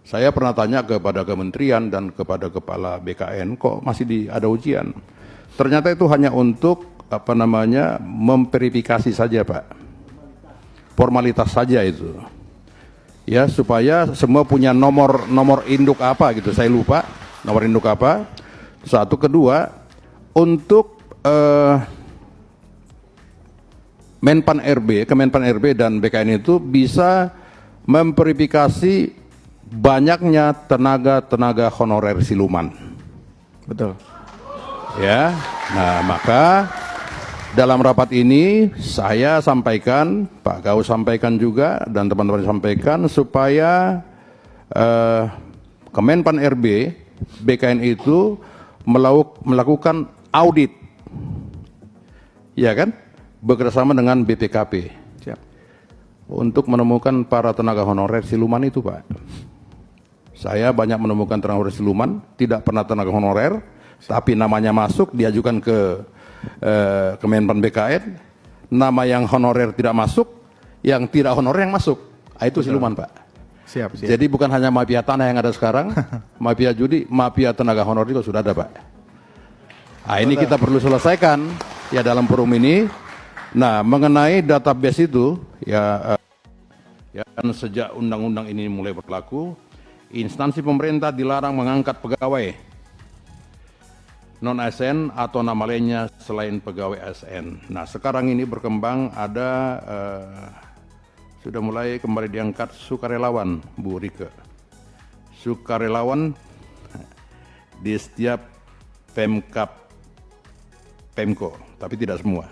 Saya pernah tanya kepada kementerian dan kepada kepala BKN, kok masih ada ujian? Ternyata itu hanya untuk memverifikasi saja, Pak. Formalitas saja itu. Ya, supaya semua punya nomor induk apa gitu, saya lupa nomor induk apa. Satu, kedua, untuk Kemenpan RB dan BKN itu bisa memverifikasi banyaknya tenaga honorer siluman. Betul. Ya, nah maka dalam rapat ini saya sampaikan, Pak Gaus sampaikan juga, dan teman-teman sampaikan supaya Kemenpan RB, BKN itu melakukan audit, ya kan, bekerjasama dengan BPKP. Siap. Untuk menemukan para tenaga honorer siluman itu, Pak. Saya banyak menemukan tenaga honorer siluman, tidak pernah tenaga honorer, tapi namanya masuk, diajukan ke Kemenpan BKN, nama yang honorer tidak masuk, yang tidak honorer yang masuk. Itu siluman, Pak. Siap. Jadi bukan hanya mafia tanah yang ada sekarang, mafia judi, mafia tenaga honorer juga sudah ada, Pak. Nah, ini kita perlu selesaikan ya dalam forum ini. Nah, mengenai database itu ya kan sejak undang-undang ini mulai berlaku, instansi pemerintah dilarang mengangkat pegawai non-ASN atau nama lainnya selain pegawai ASN. Nah, sekarang ini berkembang ada sudah mulai kembali diangkat sukarelawan, Bu Rike. Sukarelawan di setiap Pemko, tapi tidak semua.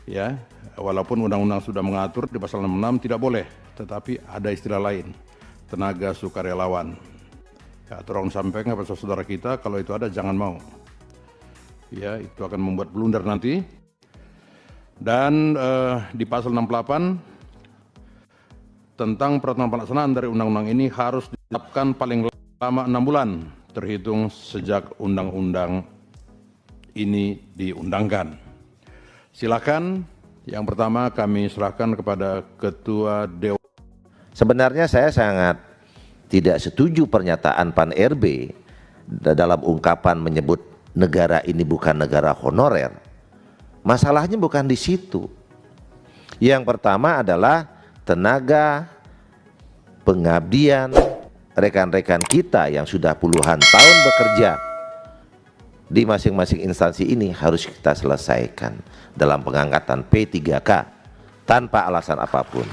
Ya, walaupun undang-undang sudah mengatur di pasal 66 tidak boleh, tetapi ada istilah lain, tenaga sukarelawan. Ya, tolong sampaikan kepada saudara kita, kalau itu ada jangan mau. Ya, itu akan membuat blunder nanti. Dan di pasal 68 tentang peraturan pelaksanaan dari undang-undang ini harus ditetapkan paling lama 6 bulan terhitung sejak undang-undang ini diundangkan. Silakan, yang pertama kami serahkan kepada Ketua Dewan. Sebenarnya saya sangat tidak setuju pernyataan Pan RB dalam ungkapan menyebut negara ini bukan negara honorer. Masalahnya bukan di situ. Yang pertama adalah tenaga pengabdian rekan-rekan kita yang sudah puluhan tahun bekerja di masing-masing instansi ini harus kita selesaikan dalam pengangkatan P3K tanpa alasan apapun.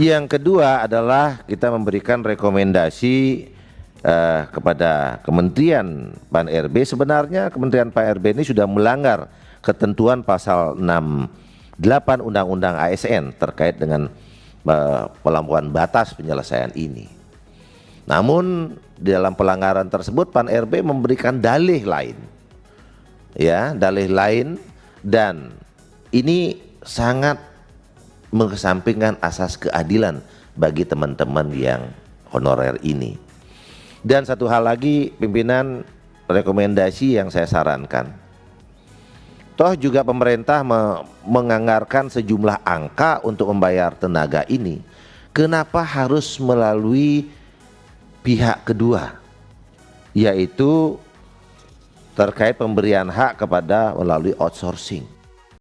Yang kedua adalah kita memberikan rekomendasi kepada Kementerian Pan RB. Sebenarnya Kementerian Pan RB ini sudah melanggar ketentuan pasal 68 Undang-Undang ASN terkait dengan pelampauan batas penyelesaian ini. Namun di dalam pelanggaran tersebut Pan RB memberikan dalih lain, ya, dalih lain, dan ini sangat mengesampingkan asas keadilan bagi teman-teman yang honorer ini. Dan satu hal lagi, pimpinan, rekomendasi yang saya sarankan, toh juga pemerintah menganggarkan sejumlah angka untuk membayar tenaga ini. Kenapa harus melalui pihak kedua, yaitu terkait pemberian hak kepada melalui outsourcing?